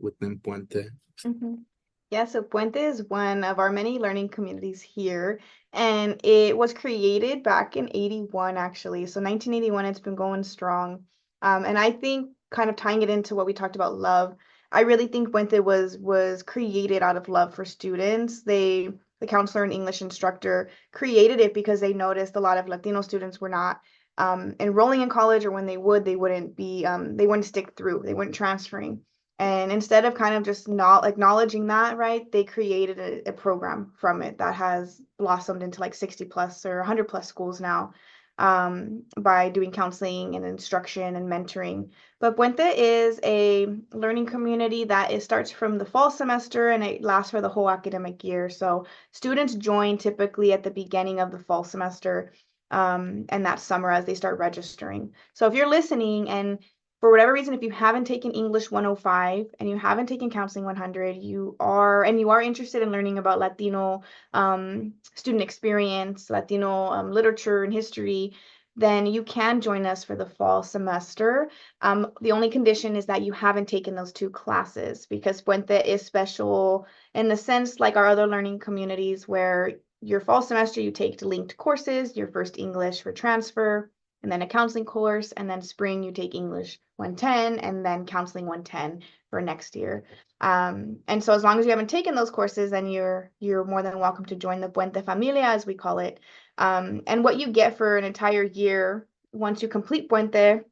Puente. Mhm. Yeah, so Puente is one of our many learning communities here, and it was created back in 81, actually. So 1981, it's been going strong. And I think kind of tying it into what we talked about, love, I really think Puente was created out of love for students. The counselor and English instructor created it because they noticed a lot of Latino students were not enrolling in college, or when they would, they wouldn't stick through, they weren't transferring. And instead of kind of just not acknowledging that, right, they created a program from it that has blossomed into like 60 plus or 100 plus schools now. by doing counseling and instruction and mentoring. But Puente is a learning community that it starts from the fall semester and it lasts for the whole academic year. So students join typically at the beginning of the fall semester and that summer as they start registering. So if you're listening and for whatever reason, if you haven't taken English 105 and you haven't taken Counseling 100, you are interested in learning about Latino student experience, Latino literature and history, then you can join us for the fall semester. The only condition is that you haven't taken those 2 classes because Puente is special in the sense like our other learning communities where your fall semester you take linked courses, your first English for transfer, and then a counseling course, and then spring you take English 110 and then counseling 110 for next year. And so as long as you haven't taken those courses, then you're more than welcome to join the Puente Familia, as we call it. And what you get for an entire year once you complete Puente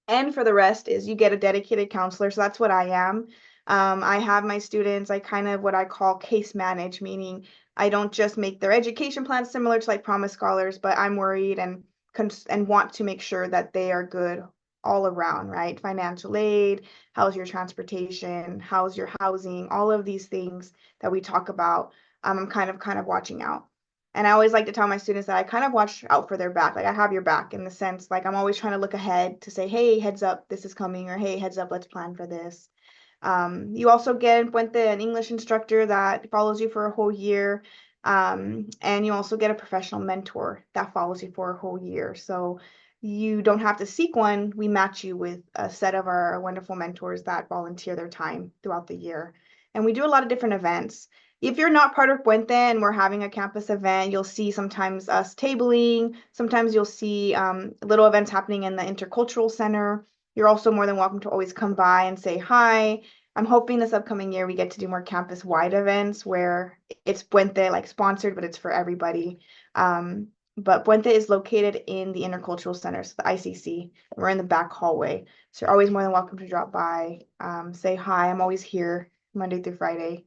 and for the rest is you get a dedicated counselor. So that's what I am. I have my students, I kind of what I call case manage, meaning I don't just make their education plans similar to like Promise Scholars, but I'm worried and want to make sure that they are good all around, right? Financial aid, how's your transportation, how's your housing, all of these things that we talk about. I'm kind of watching out. And I always like to tell my students that I kind of watch out for their back. Like I have your back in the sense, like I'm always trying to look ahead to say, hey, heads up, this is coming, or hey, heads up, let's plan for this. You also get in Puente an English instructor that follows you for a whole year. And you also get a professional mentor that follows you for a whole year. So you don't have to seek one. We match you with a set of our wonderful mentors that volunteer their time throughout the year. And we do a lot of different events. If you're not part of Puente and we're having a campus event, you'll see sometimes us tabling. Sometimes you'll see little events happening in the Intercultural Center. You're also more than welcome to always come by and say hi. I'm hoping this upcoming year we get to do more campus-wide events where it's Puente like sponsored, but it's for everybody. But Puente is located in the Intercultural Center, so the ICC. We're in the back hallway. So you're always more than welcome to drop by, say hi. I'm always here Monday through Friday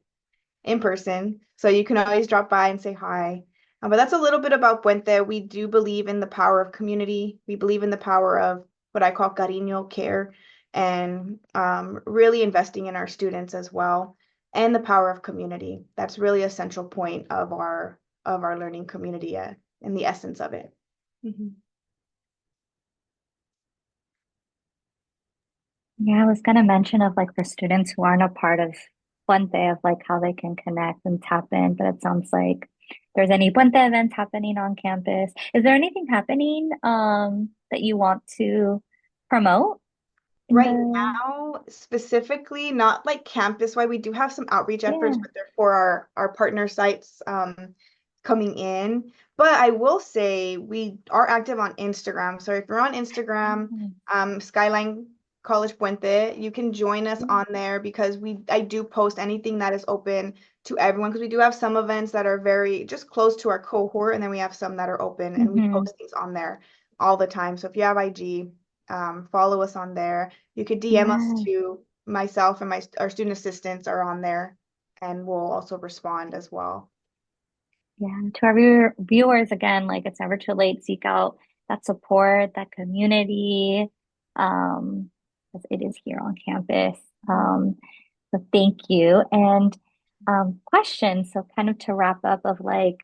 in person. So you can always drop by and say hi. But that's a little bit about Puente. We do believe in the power of community. We believe in the power of what I call cariño, care, and really investing in our students as well, and the power of community. That's really a central point of our learning community and the essence of it. Mm-hmm. Yeah, I was going to mention of like for students who aren't a part of Puente of like how they can connect and tap in, but it sounds like there's any Puente events happening on campus. Is there anything happening that you want to promote in Right the now, specifically, not like campus-wide, we do have some outreach efforts, yeah. but they're for our partner sites coming in. But I will say we are active on Instagram. So if you're on Instagram, Mhm. Skyline College Puente, you can join us on there because I do post anything that is open to everyone because we do have some events that are very just close to our cohort, and then we have some that are open, and we Mhm. post things on there all the time. So if you have IG, follow us on there. You could DM us Yeah. to myself and our student assistants are on there, and we'll also respond as well. Yeah. To our viewers again, like it's never too late. Seek out that support, that community. As it is here on campus. So thank you. And question, so kind of to wrap up of like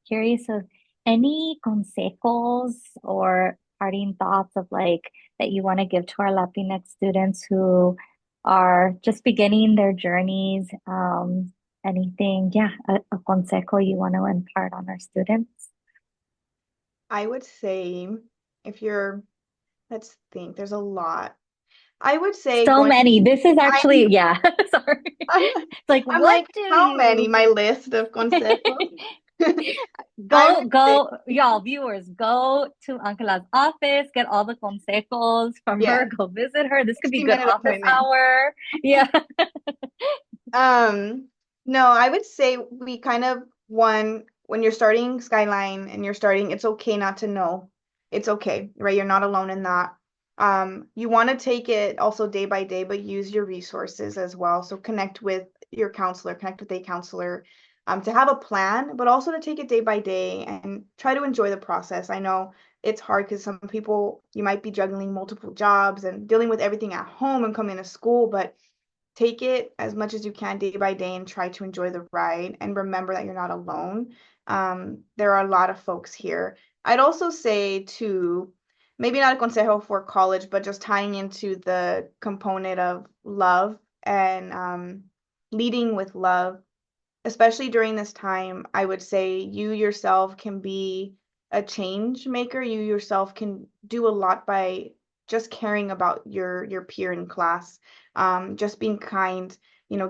curious of any consejos or parting thoughts of like that you want to give to our Latinx students who are just beginning their journeys. Anything, yeah, a consejo you want to impart on our students? I would say if you're, let's think, there's a lot. I would say So going, many. This is I actually, yeah, sorry. I'm, It's like, I'm what like, do how many? you My list of consejos. I Go, would say, go, y'all, viewers, go to Ancala's office, get all the consejos from her, yeah, go visit her. This could be good 60-minute office appointment. hour. Yeah. Um, no, I would say we kind of when you're starting Skyline and you're starting, it's okay not to know. It's okay, right? You're not alone in that. You want to take it also day by day, but use your resources as well. So connect with your counselor, connect with a counselor, to have a plan, but also to take it day by day and try to enjoy the process. I know it's hard because some people, you might be juggling multiple jobs and dealing with everything at home and coming to school, but take it as much as you can day by day and try to enjoy the ride and remember that you're not alone. There are a lot of folks here. I'd also say to maybe not a consejo for college, but just tying into the component of love and leading with love, especially during this time. I would say you yourself can be a change maker. You yourself can do a lot by just caring about your peer in class, just being kind,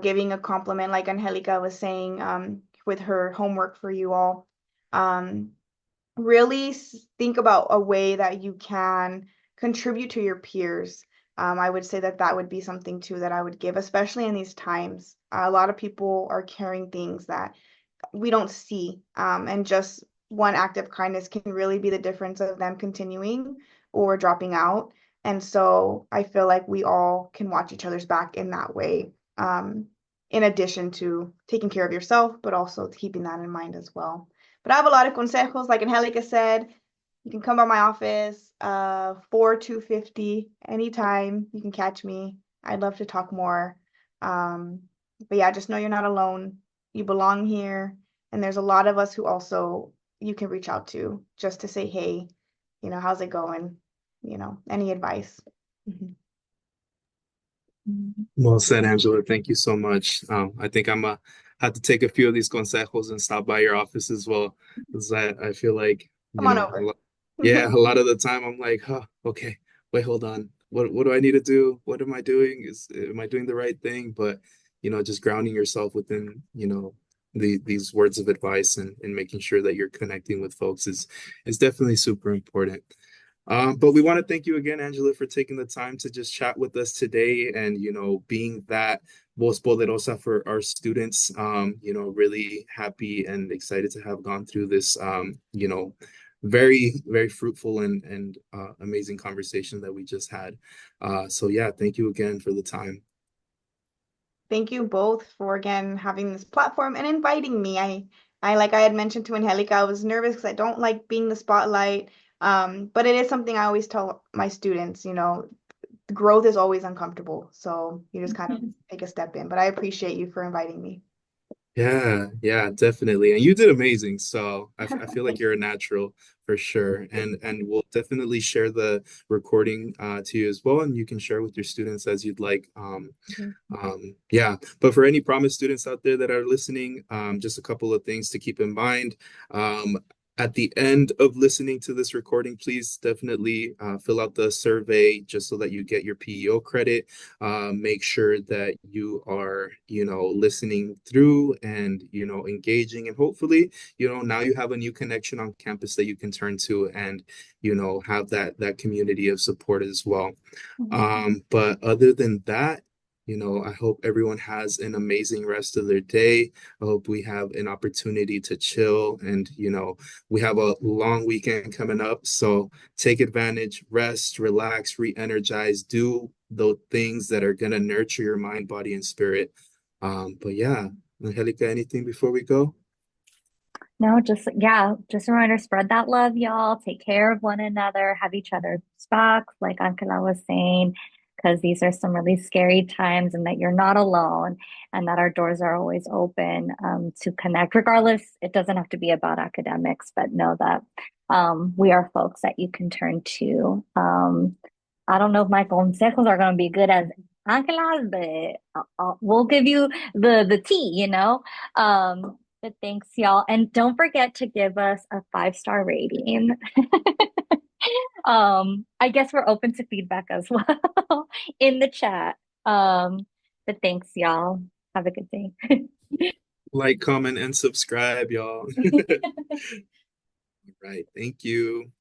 giving a compliment, like Angelica was saying, with her homework for you all. Um, really think about a way that you can contribute to your peers. I would say that that would be something too that I would give, especially in these times. A lot of people are carrying things that we don't see, and just one act of kindness can really be the difference of them continuing or dropping out. And so I feel like we all can watch each other's back in that way, in addition to taking care of yourself, but also keeping that in mind as well. But I have a lot of consejos, like Angelica said. You can come by my office, 4250 anytime. You can catch me. I'd love to talk more. Um, but yeah, just know you're not alone. You belong here. And there's a lot of us who also you can reach out to just to say, hey, how's it going? Any advice. Mhm. Well said, Angela. Thank you so much. I think I'm have to take a few of these consejos and stop by your office as well, because I feel like, Come you on know, over. yeah, a lot of the time I'm like, huh, okay, wait, hold on. What do I need to do? What am I doing? Am I doing the right thing? But, just grounding yourself within, these words of advice and making sure that you're connecting with folks is definitely super important. But we want to thank you again, Angela, for taking the time to just chat with us today and, being that voz poderosa for our students. Really happy and excited to have gone through this, very, very fruitful and amazing conversation that we just had. So yeah, thank you again for the time. Thank you both for again having this platform and inviting me. I like I had mentioned to Angelica, I was nervous because I don't like being the spotlight. But it is something I always tell my students, growth is always uncomfortable. So you just kind of take a step in. But I appreciate you for inviting me. Yeah, yeah, definitely. And you did amazing. So I feel like you're a natural for sure. And we'll definitely share the recording to you as well. And you can share with your students as you'd like. Mhm. Yeah. But for any Promise students out there that are listening, just a couple of things to keep in mind. At the end of listening to this recording, please definitely fill out the survey just so that you get your PEO credit. Make sure that you are, listening through and, engaging. And hopefully, now you have a new connection on campus that you can turn to and, have that community of support as well. But other than that, I hope everyone has an amazing rest of their day. I hope we have an opportunity to chill and, we have a long weekend coming up. So take advantage, rest, relax, re-energize, do those things that are going to nurture your mind, body, and spirit. But yeah, Angelica, anything before we go? No, just a reminder, spread that love, y'all. Take care of one another, have each other's backs, like Ankala was saying, because these are some really scary times and that you're not alone and that our doors are always open to connect. Regardless, it doesn't have to be about academics, but know that we are folks that you can turn to. I don't know if my consejos are going to be good as Ankala's, but we'll give you the tea, but thanks, y'all. And don't forget to give us a 5-star rating. I guess we're open to feedback as well in the chat. But thanks, y'all. Have a good day. Like, comment, and subscribe, y'all. All right. Thank you.